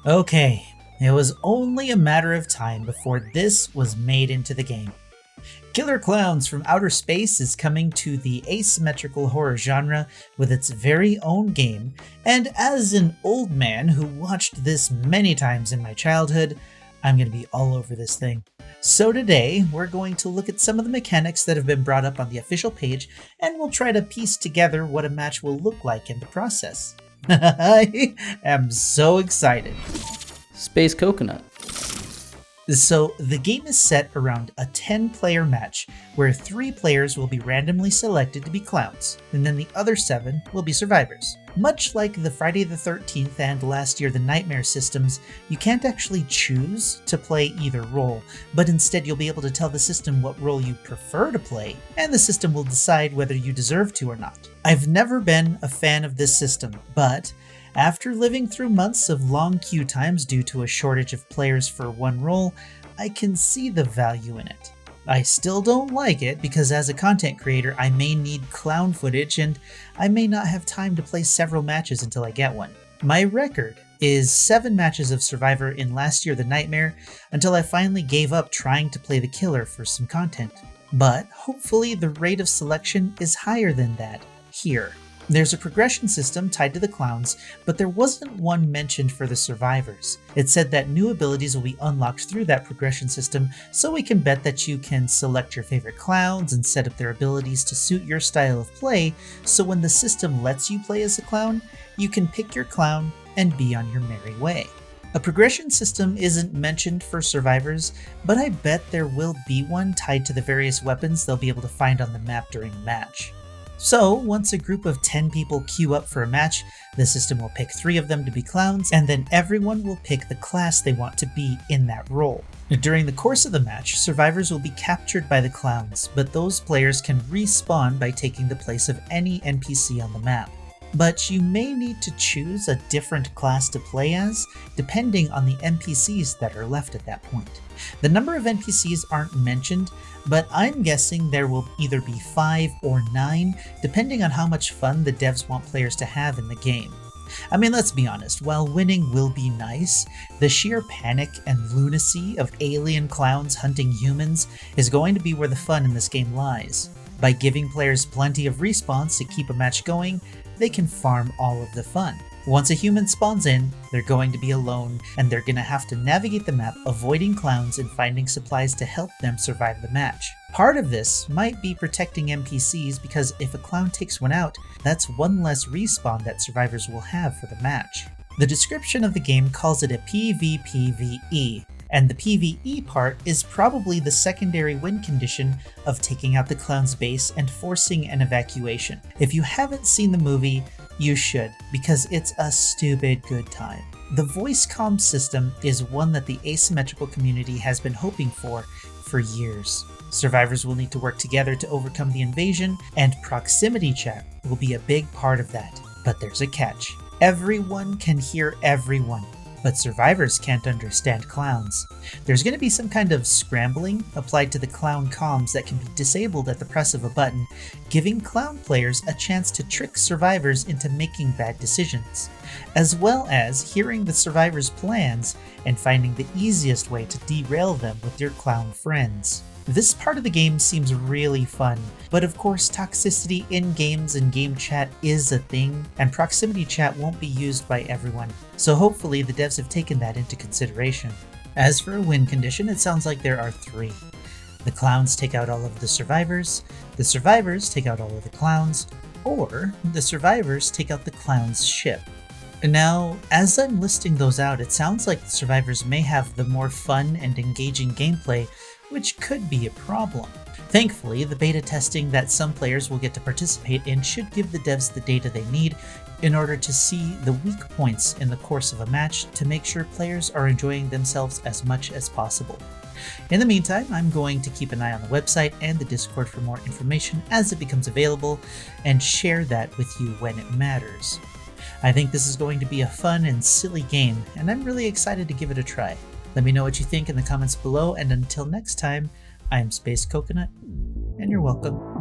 Okay, it was only a matter of time before this was made into the game. Killer Klowns from Outer Space is coming to the asymmetrical horror genre with its very own game, and as an old man who watched this many times in my childhood, I'm going to be all over this thing. So today, we're going to look at some of the mechanics that have been brought up on the official page, and we'll try to piece together what a match will look like in the process. I am so excited. Space Coconut. So the game is set around a 10-player match where 3 players will be randomly selected to be clowns, and then the other 7 will be survivors. Much like the Friday the 13th and last year the Nightmare systems, you can't actually choose to play either role, but instead you'll be able to tell the system what role you prefer to play, and the system will decide whether you deserve to or not. I've never been a fan of this system, but after living through months of long queue times due to a shortage of players for one role, I can see the value in it. I still don't like it because as a content creator I may need clown footage and I may not have time to play several matches until I get one. My record is 7 matches of Survivor in last year the Nightmare until I finally gave up trying to play the killer for some content. But hopefully the rate of selection is higher than that here. There's a progression system tied to the clowns, but there wasn't one mentioned for the survivors. It said that new abilities will be unlocked through that progression system, so we can bet that you can select your favorite clowns and set up their abilities to suit your style of play, so when the system lets you play as a clown, you can pick your clown and be on your merry way. A progression system isn't mentioned for survivors, but I bet there will be one tied to the various weapons they'll be able to find on the map during a match. So, once a group of 10 people queue up for a match, the system will pick 3 of them to be clowns, and then everyone will pick the class they want to be in that role. During the course of the match, survivors will be captured by the clowns, but those players can respawn by taking the place of any NPC on the map. But you may need to choose a different class to play as, depending on the NPCs that are left at that point. The number of NPCs aren't mentioned, but I'm guessing there will either be 5 or 9, depending on how much fun the devs want players to have in the game. I mean, let's be honest, while winning will be nice, the sheer panic and lunacy of alien clowns hunting humans is going to be where the fun in this game lies. By giving players plenty of respawns to keep a match going, they can farm all of the fun. Once a human spawns in, they're going to be alone, and they're going to have to navigate the map avoiding clowns and finding supplies to help them survive the match. Part of this might be protecting NPCs because if a clown takes one out, that's one less respawn that survivors will have for the match. The description of the game calls it a PvPvE, and the PvE part is probably the secondary win condition of taking out the clown's base and forcing an evacuation. If you haven't seen the movie, you should, because it's a stupid good time. The voice comm system is one that the asymmetrical community has been hoping for years. Survivors will need to work together to overcome the invasion, and proximity chat will be a big part of that. But there's a catch. Everyone can hear everyone, but survivors can't understand clowns. There's going to be some kind of scrambling applied to the clown comms that can be disabled at the press of a button, giving clown players a chance to trick survivors into making bad decisions, as well as hearing the survivors' plans and finding the easiest way to derail them with your clown friends. This part of the game seems really fun, but of course toxicity in games and game chat is a thing, and proximity chat won't be used by everyone, so hopefully the devs have taken that into consideration. As for a win condition, it sounds like there are 3. The clowns take out all of the survivors take out all of the clowns, or the survivors take out the clown's ship. Now, as I'm listing those out, it sounds like the survivors may have the more fun and engaging gameplay, which could be a problem. Thankfully, the beta testing that some players will get to participate in should give the devs the data they need in order to see the weak points in the course of a match to make sure players are enjoying themselves as much as possible. In the meantime, I'm going to keep an eye on the website and the Discord for more information as it becomes available, and share that with you when it matters. I think this is going to be a fun and silly game, and I'm really excited to give it a try. Let me know what you think in the comments below, and until next time, I'm Space Coconut, and you're welcome.